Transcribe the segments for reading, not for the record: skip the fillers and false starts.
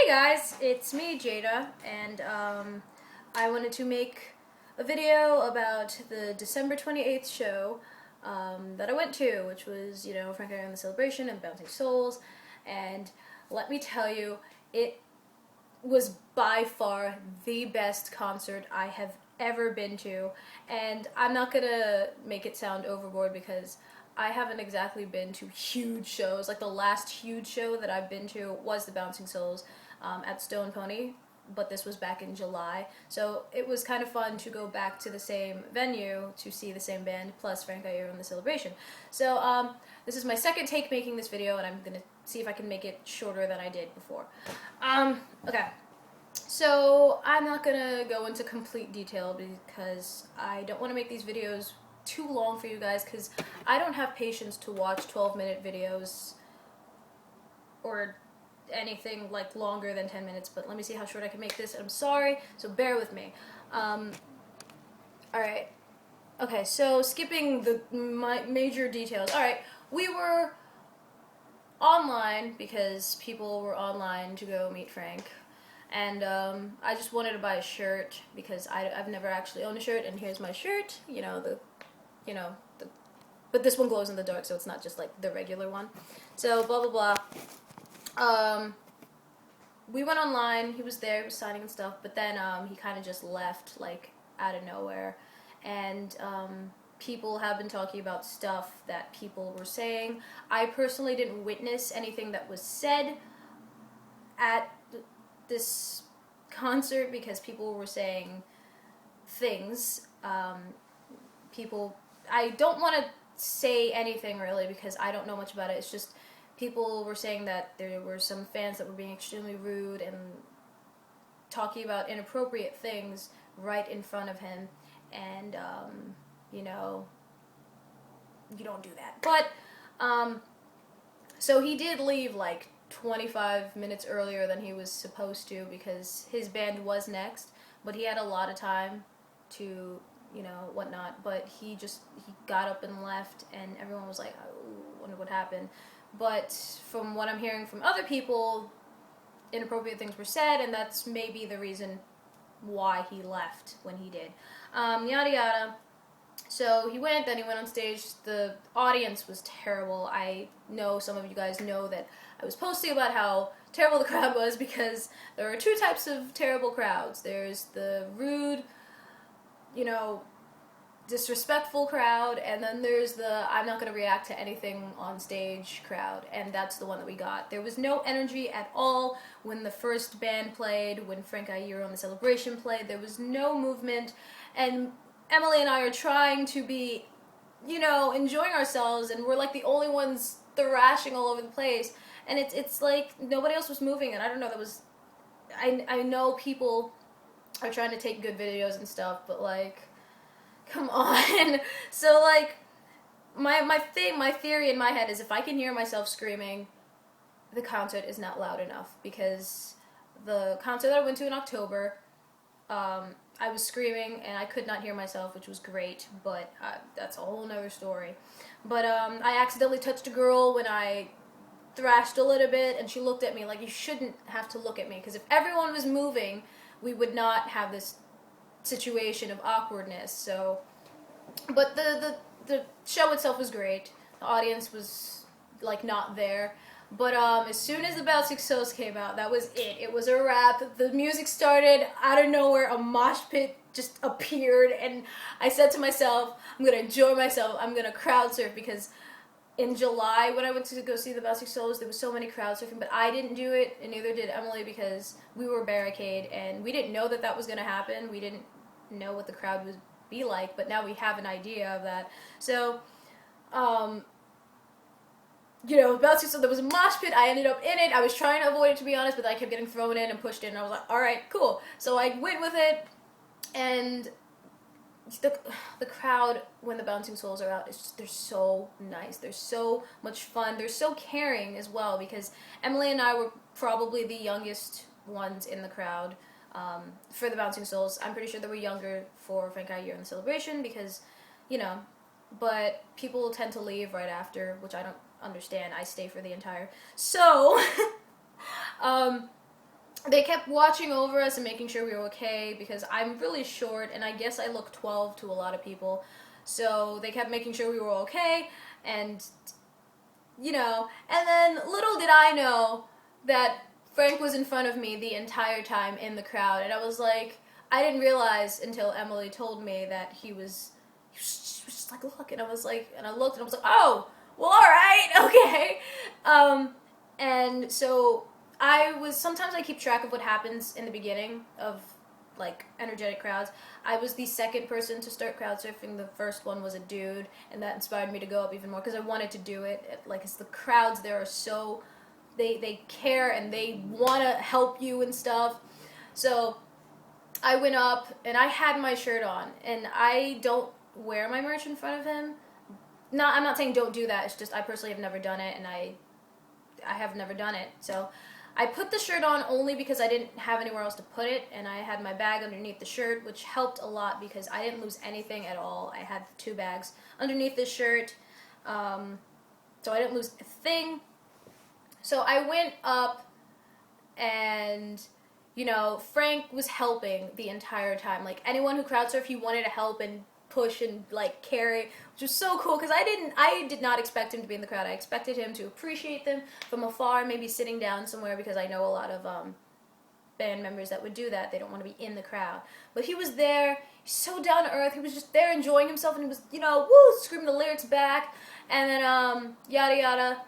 Hey guys, it's me, Jada, and I wanted to make a video about the December 28th show that I went to, which was, Frnkiero and the Celebration and Bouncing Souls, and let me tell you, it was by far the best concert I have ever been to, and I'm not gonna make it sound overboard because I haven't exactly been to huge shows. Like the last huge show that I've been to was the Bouncing Souls at Stone Pony, but this was back in July. So it was kind of fun to go back to the same venue to see the same band plus Frnkiero and the Celebration. So this is my second take making this video, and I'm gonna see if I can make it shorter than I did before. Okay. So I'm not gonna go into complete detail because I don't want to make these videos too long for you guys because I don't have patience to watch 12-minute videos or anything like longer than 10 minutes, but let me see how short I can make this. I'm sorry, so bear with me. Alright. Okay, so skipping the major details. Alright, we were online because people were online to go meet Frank. And I just wanted to buy a shirt because I've never actually owned a shirt, and here's my shirt. But this one glows in the dark, so it's not just like the regular one. So blah blah blah. We went online. He was there. He was signing and stuff. But then he kind of just left, like out of nowhere. And people have been talking about stuff that people were saying. I personally didn't witness anything that was said at this concert because people were saying things. I don't want to say anything really because I don't know much about it. It's just people were saying that there were some fans that were being extremely rude and talking about inappropriate things right in front of him, and you don't do that. But so he did leave like 25 minutes earlier than he was supposed to because his band was next, but he had a lot of time to whatnot, but he got up and left, and everyone was like, I wonder what happened. But from what I'm hearing from other people, inappropriate things were said, and that's maybe the reason why he left when he did. Yada yada. So he went on stage. The audience was terrible. I know some of you guys know that I was posting about how terrible the crowd was because there are two types of terrible crowds. There's the rude, disrespectful crowd, and then there's the I'm not going to react to anything on stage crowd, and that's the one that we got. There was no energy at all when the first band played, when Frnkiero and the Celebration played. There was no movement, and Emily and I are trying to be, enjoying ourselves, and we're like the only ones thrashing all over the place, and it's like nobody else was moving, and I don't know, I know people are trying to take good videos and stuff, but like, come on. So like, my theory in my head is if I can hear myself screaming, the concert is not loud enough, because the concert that I went to in October, I was screaming and I could not hear myself, which was great, but that's a whole nother story. But I accidentally touched a girl when I thrashed a little bit, and she looked at me like, you shouldn't have to look at me, because if everyone was moving, we would not have this situation of awkwardness. So, but the show itself was great. The audience was like not there. But as soon as the Bouncing Souls came out, that was it. It was a wrap. The music started out of nowhere. A mosh pit just appeared, and I said to myself, I'm gonna enjoy myself. I'm gonna crowd surf, because in July when I went to go see the Bouncing Souls, there was so many crowd surfing, but I didn't do it, and neither did Emily, because we were barricade, and we didn't know that was gonna happen. We didn't know what the crowd would be like, but now we have an idea of that. So, Bouncing Souls, there was a mosh pit. I ended up in it. I was trying to avoid it, to be honest, but I kept getting thrown in and pushed in, and I was like, alright, cool. So I went with it, and the crowd, when the Bouncing Souls are out, they're so nice. They're so much fun. They're so caring as well, because Emily and I were probably the youngest ones in the crowd for the Bouncing Souls. I'm pretty sure they were younger for Frnkiero and the Celebration because, but people tend to leave right after, which I don't understand. I stay for the entire. So, they kept watching over us and making sure we were okay because I'm really short and I guess I look 12 to a lot of people. So they kept making sure we were okay and, and then little did I know that Frank was in front of me the entire time in the crowd. And I was like, I didn't realize until Emily told me that she was just like, look. And I was like, and I looked and I was like, oh, well, all right, okay. And so sometimes I keep track of what happens in the beginning of like energetic crowds. I was the second person to start crowd surfing. The first one was a dude, and that inspired me to go up even more because I wanted to do it. Like, it's the crowds there are so, they care and they want to help you and stuff. So I went up and I had my shirt on, and I don't wear my merch in front of him. I'm not saying don't do that. It's just I personally have never done it, and I have never done it. So I put the shirt on only because I didn't have anywhere else to put it, and I had my bag underneath the shirt, which helped a lot because I didn't lose anything at all. I had 2 bags underneath the shirt, so I didn't lose a thing. So I went up, and Frank was helping the entire time. Like, anyone who crowd surfed, he wanted to help and push and like carry, which was so cool because I did not expect him to be in the crowd. I expected him to appreciate them from afar, maybe sitting down somewhere, because I know a lot of band members that would do that. They don't want to be in the crowd, but he was there. He's so down to earth. He was just there enjoying himself, and he was woo, screaming the lyrics back, and then yada yada.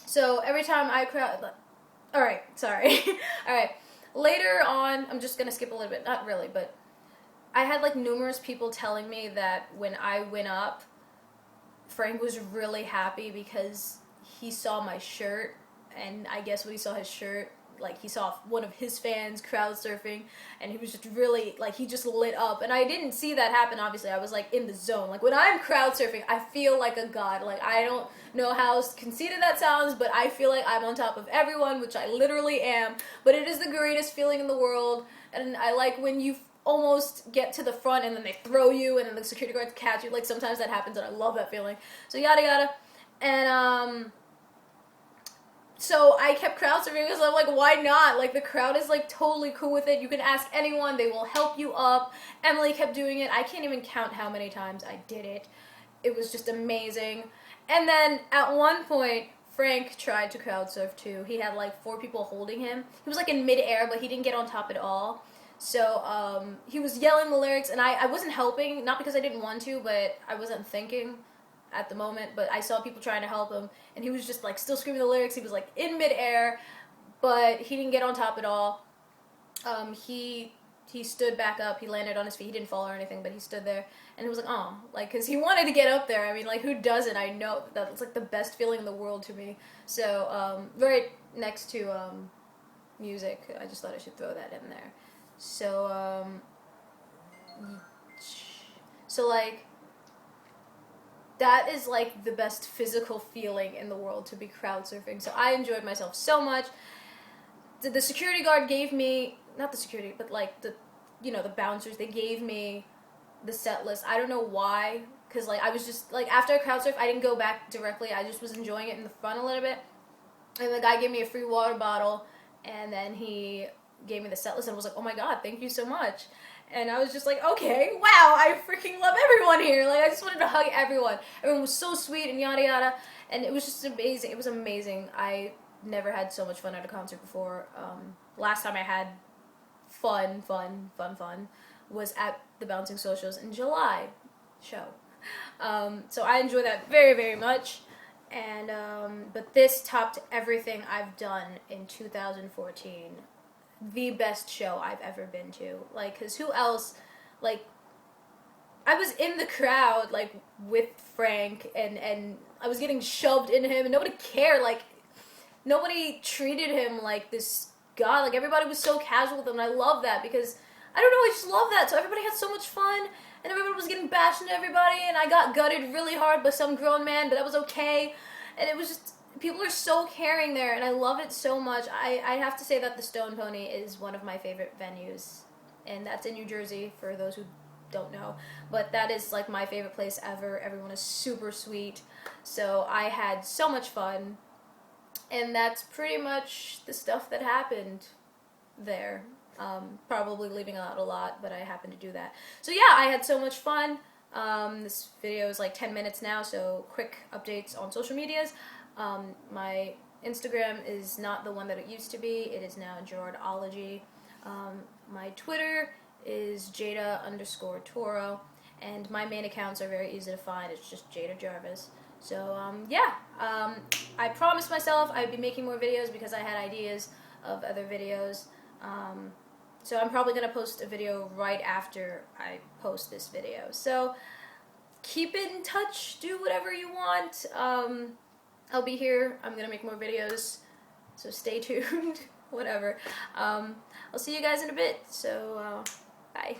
So every time I crowd, all right, sorry, all right. Later on, I'm just gonna skip a little bit. Not really, but I had like numerous people telling me that when I went up, Frank was really happy because he saw my shirt, and I guess when he saw his shirt, like, he saw one of his fans crowd surfing, and he was just really, like, he just lit up. And I didn't see that happen, obviously. I was like in the zone. Like, when I'm crowd surfing, I feel like a god. Like, I don't know how conceited that sounds, but I feel like I'm on top of everyone, which I literally am. But it is the greatest feeling in the world, and I like when you almost get to the front and then they throw you and then the security guards catch you. Like, sometimes that happens, and I love that feeling. So yada yada. And so I kept crowd surfing because I'm like, why not? Like, the crowd is like totally cool with it. You can ask anyone, they will help you up. Emily kept doing it. I can't even count how many times I did it. It was just amazing. And then at one point, Frank tried to crowd surf too. He had like 4 people holding him. He was like in midair, but he didn't get on top at all. So he was yelling the lyrics, and I wasn't helping, not because I didn't want to, but I wasn't thinking at the moment. But I saw people trying to help him, and he was just like still screaming the lyrics. He was like in midair, but he didn't get on top at all. He stood back up. He landed on his feet. He didn't fall or anything, but he stood there, and it was like, oh, like, because he wanted to get up there. I mean, like, who doesn't? I know that's like the best feeling in the world to me. So right next to music, I just thought I should throw that in there. So like, that is like the best physical feeling in the world, to be crowd surfing. So I enjoyed myself so much. The security guard gave me, not the security, but like the bouncers, they gave me the set list. I don't know why, because like I was just like, after I crowd surf, I didn't go back directly. I just was enjoying it in the front a little bit, and the guy gave me a free water bottle, and then he gave me the set list, and I was like, oh my god, thank you so much. And I was just like, okay, wow, I freaking love everyone here. Like, I just wanted to hug everyone. Everyone was so sweet and yada yada, and it was just amazing. It was amazing. I never had so much fun at a concert before. Last time I had fun was at the Bouncing Socials in July show. So I enjoy that very, very much. And but this topped everything I've done in 2014. The best show I've ever been to. Like, because who else, like, I was in the crowd, like, with Frank, and I was getting shoved into him, and nobody cared. Like, nobody treated him like this god. Like, everybody was so casual with him, and I love that, because, I don't know, I just love that. So everybody had so much fun, and everybody was getting bashed into everybody, and I got gutted really hard by some grown man, but that was okay. And it was just, people are so caring there, and I love it so much. I have to say that the Stone Pony is one of my favorite venues, and that's in New Jersey, for those who don't know. But that is, like, my favorite place ever. Everyone is super sweet. So I had so much fun, and that's pretty much the stuff that happened. there. Probably leaving out a lot, but I happen to do that. So yeah, I had so much fun. This video is like 10 minutes now, so quick updates on social medias. My Instagram is not the one that it used to be. It is now Gerardology. My Twitter is Jada_Toro, and my main accounts are very easy to find. It's just Jada Jarvis. So yeah, I promised myself I'd be making more videos because I had ideas of other videos. So I'm probably going to post a video right after I post this video. So keep in touch, do whatever you want. I'll be here. I'm going to make more videos, so stay tuned. Whatever. I'll see you guys in a bit, so bye.